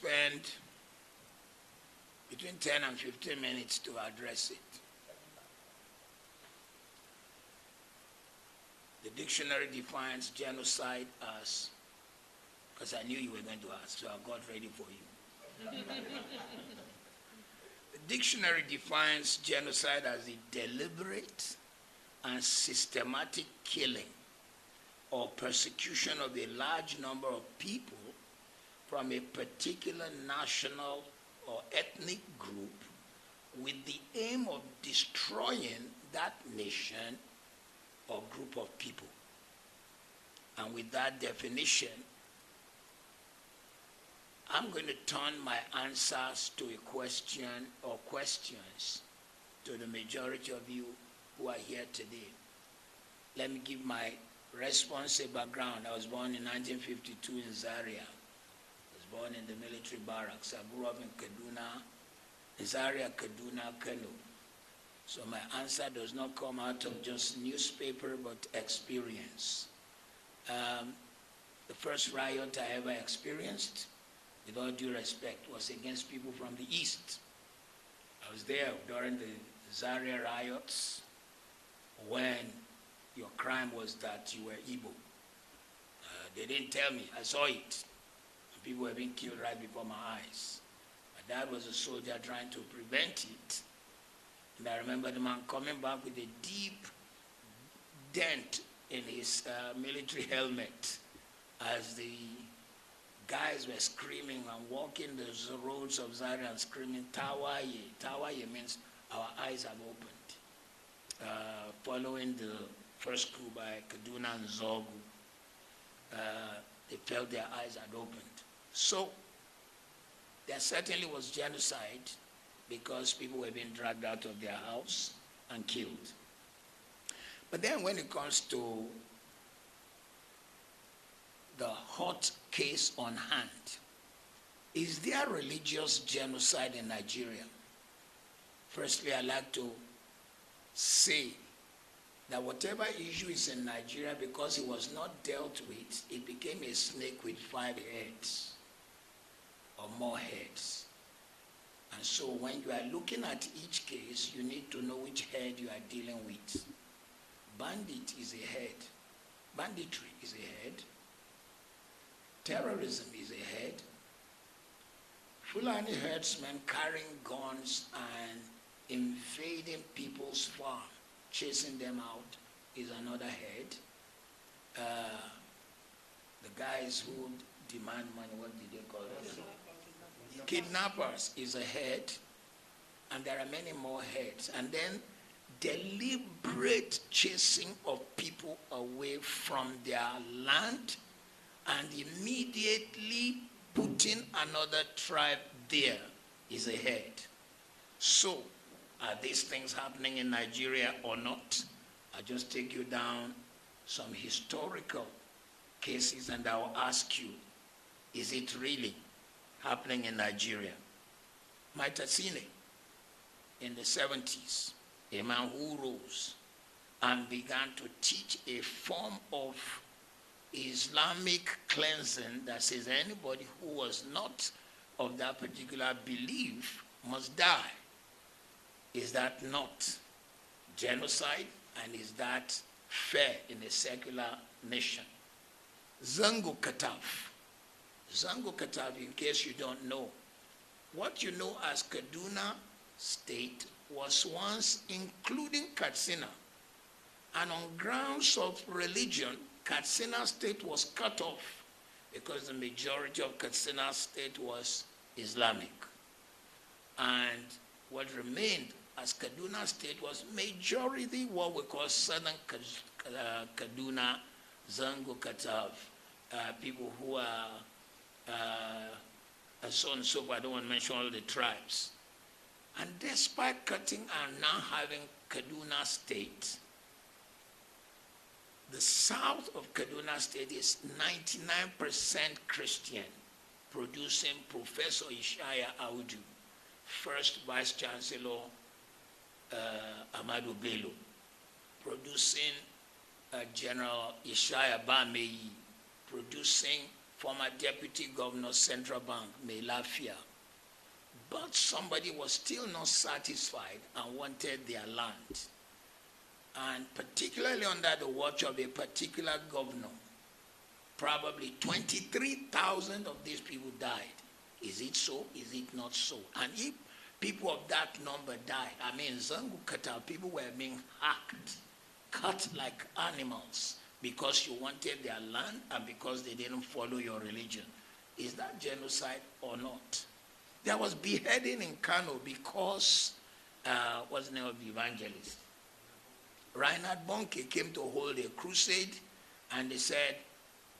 spend between 10 and 15 minutes to address it. The dictionary defines genocide as, because I knew you were going to ask, so I got ready for you. The dictionary defines genocide as a deliberate and systematic killing or persecution of a large number of people from a particular national or ethnic group with the aim of destroying that nation or group of people. And with that definition, I'm going to turn my answers to a question or questions to the majority of you who are here today. Let me give my response a background. I was born in 1952 in Zaria. I was born in the military barracks. I grew up in Kaduna, Zaria, Kaduna, Kano. So my answer does not come out of just newspaper, but experience. The first riot I ever experienced, with all due respect, was against people from the East. I was there during the Zaria riots when your crime was that you were Igbo. They didn't tell me, I saw it. People were being killed right before my eyes. My dad was a soldier trying to prevent it. And I remember the man coming back with a deep dent in his military helmet as the guys were screaming and walking the roads of Zaria and screaming, Tawaye. Tawaye means our eyes have opened. Following the first coup by Kaduna and Zogu, they felt their eyes had opened. So there certainly was genocide because people were being dragged out of their house and killed. But then when it comes to the hot case on hand, is there religious genocide in Nigeria? Firstly, I'd like to say that whatever issue is in Nigeria, because it was not dealt with, it became a snake with 5 heads or more heads. And so when you are looking at each case, you need to know which head you are dealing with. Bandit is a head. Banditry is a head. Terrorism is a head. Fulani herdsmen carrying guns and invading people's farm, chasing them out, is another head. The guys who demand money, what did they call them? Kidnappers is a head, and there are many more heads. And then deliberate chasing of people away from their land and immediately putting another tribe there is a head. So, are these things happening in Nigeria or not? I'll just take you down some historical cases and I'll ask you, is it really happening in Nigeria? Maitasine, in the 70s, a man who rose and began to teach a form of Islamic cleansing that says anybody who was not of that particular belief must die. Is that not genocide? And is that fair in a secular nation? Zango Kataf. Zango Kataf, in case you don't know, what you know as Kaduna State was once including Katsina. And on grounds of religion, Katsina State was cut off because the majority of Katsina State was Islamic. And what remained as Kaduna State was majority what we call Southern Kaduna, Zango Katav, people who are, and so on and so forth. I don't want to mention all the tribes. And despite cutting and now having Kaduna State, the south of Kaduna State is 99% Christian, producing Professor Ishaya Audu, first Vice Chancellor Amadu Bello, producing General Ishaya Bameyi, producing former Deputy Governor, Central Bank, Mathew. But somebody was still not satisfied and wanted their land. And particularly under the watch of a particular governor, probably 23,000 of these people died. Is it so? Is it not so? And if people of that number died, I mean, Zangu Kata, people were being hacked, cut like animals because you wanted their land and because they didn't follow your religion. Is that genocide or not? There was beheading in Kano because, what's the name of the evangelist? Reinhard Bonnke came to hold a crusade, and they said,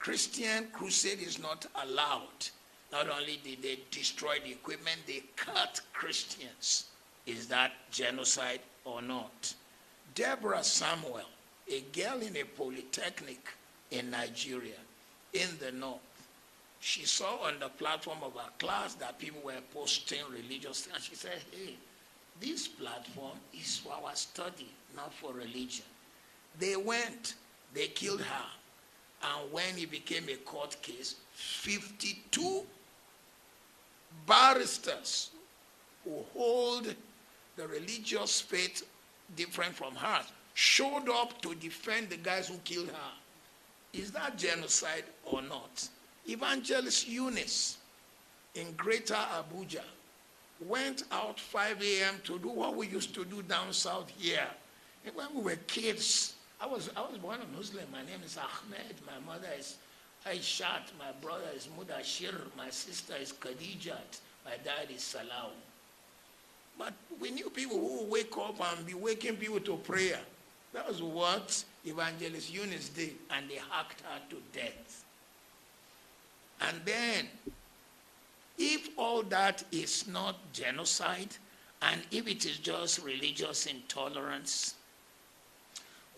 Christian crusade is not allowed. Not only did they destroy the equipment, they cut Christians. Is that genocide or not? Deborah Samuel, a girl in a polytechnic in Nigeria, in the north, she saw on the platform of her class that people were posting religious things. And she said, hey, this platform is for our study, not for religion. They went, they killed her. And when it became a court case, 52 barristers who hold the religious faith different from hers showed up to defend the guys who killed her. Is that genocide or not? Evangelist Eunice in Greater Abuja went out 5 a.m. to do what we used to do down south here. And when we were kids, I was born a Muslim. My name is Ahmed. My mother is Aishat. My brother is Mudashir. My sister is Khadijat. My dad is Salau. But we knew people who would wake up and be waking people to prayer. That was what Evangelist Eunice did, and they hacked her to death. And then, if all that is not genocide, and if it is just religious intolerance,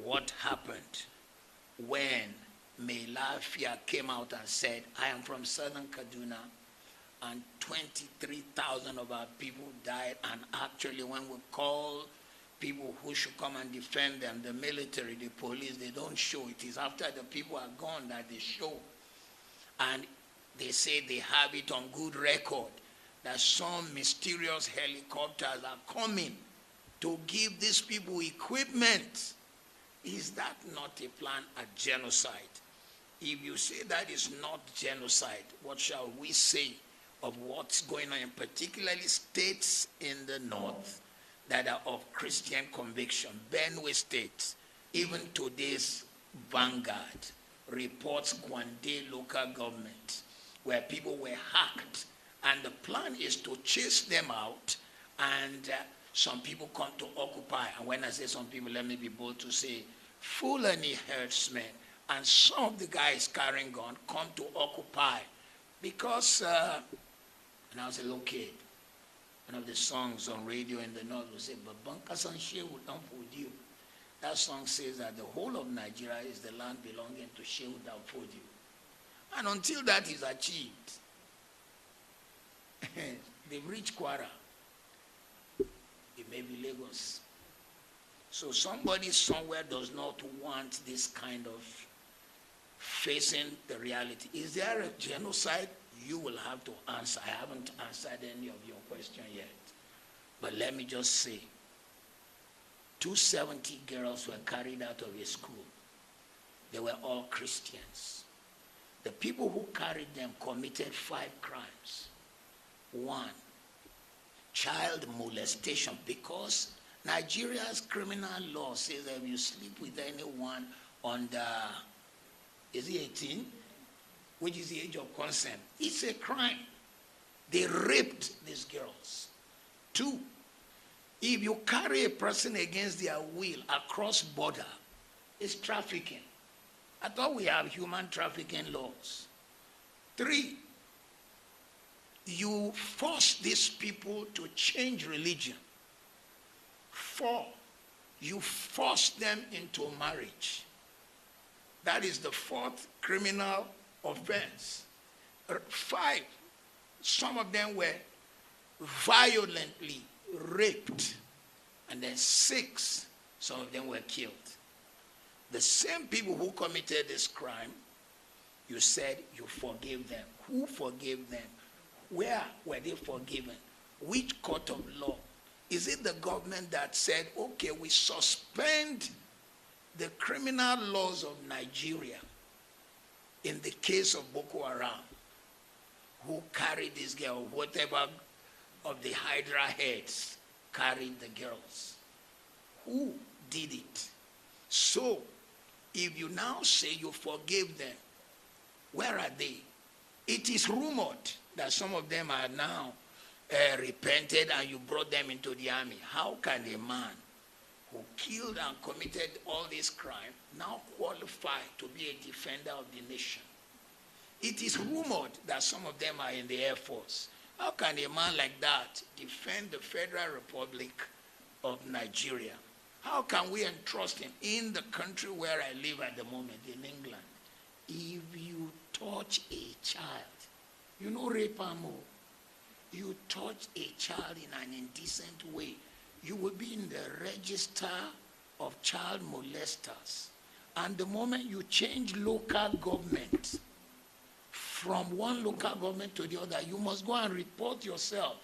what happened when Mathew came out and said, I am from southern Kaduna, and 23,000 of our people died, and actually when we call people who should come and defend them, the military, the police, they don't show. It is after the people are gone that they show. And they say they have it on good record that some mysterious helicopters are coming to give these people equipment. Is that not a plan at genocide? If you say that is not genocide, what shall we say of what's going on in particularly states in the north that are of Christian conviction? Benue State, even today's Vanguard reports Kwande local government, where people were hacked, and the plan is to chase them out, and some people come to occupy. And when I say some people, let me be bold to say Fulani herdsmen and some of the guys carrying guns come to occupy. Because when I was a little kid, one of the songs on radio in the north would say, Babanka Sanshe would not food you. That song says that the whole of Nigeria is the land belonging to Shehu Danfodio. And until that is achieved, they've reached Kwara. It may be Lagos. So somebody somewhere does not want this kind of facing the reality. Is there a genocide? You will have to answer. I haven't answered any of your question yet. But let me just say, 270 girls were carried out of a school. They were all Christians. The people who carried them committed 5 crimes. 1, child molestation, because Nigeria's criminal law says that if you sleep with anyone under, is he 18? Which is the age of consent. It's a crime. They raped these girls. 2, if you carry a person against their will across border, it's trafficking. I thought we have human trafficking laws. 3, you force these people to change religion. 4, you force them into marriage. That is the 4th criminal offense. 5, some of them were violently raped. And then 6, some of them were killed. The same people who committed this crime You said you forgave them. Who forgave them? Where were they forgiven? Which court of law? Is it the government that said, okay, we suspend the criminal laws of Nigeria in the case of Boko Haram, who carried this girl, whatever of the Hydra heads carried the girls? Who did it? So, if you now say you forgave them, where are they? It is rumored that some of them are now repented and you brought them into the army. How can a man who killed and committed all this crime now qualify to be a defender of the nation? It is rumored that some of them are in the Air Force. How can a man like that defend the Federal Republic of Nigeria? How can we entrust him in the country where I live at the moment, in England? If you touch a child, you know rape and more. You touch a child in an indecent way, you will be in the register of child molesters. And the moment you change local government from one local government to the other, you must go and report yourself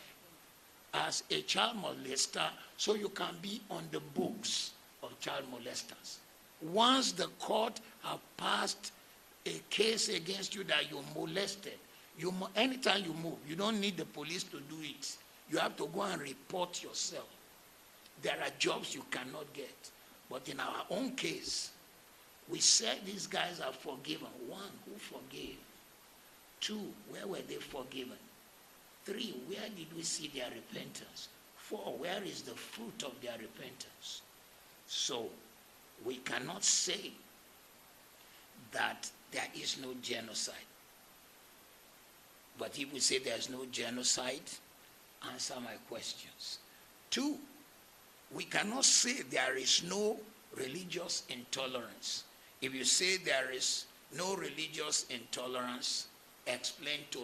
as a child molester so you can be on the books of child molesters. Once the court have passed a case against you that you molested, anytime you move, you don't need the police to do it. You have to go and report yourself. There are jobs you cannot get. But in our own case, we said these guys are forgiven. One, who forgave? Two, where were they forgiven? Three, where did we see their repentance? Four, where is the fruit of their repentance? So, we cannot say that there is no genocide. But if we say there's no genocide, answer my questions. Two, we cannot say there is no religious intolerance. If you say there is no religious intolerance, explain to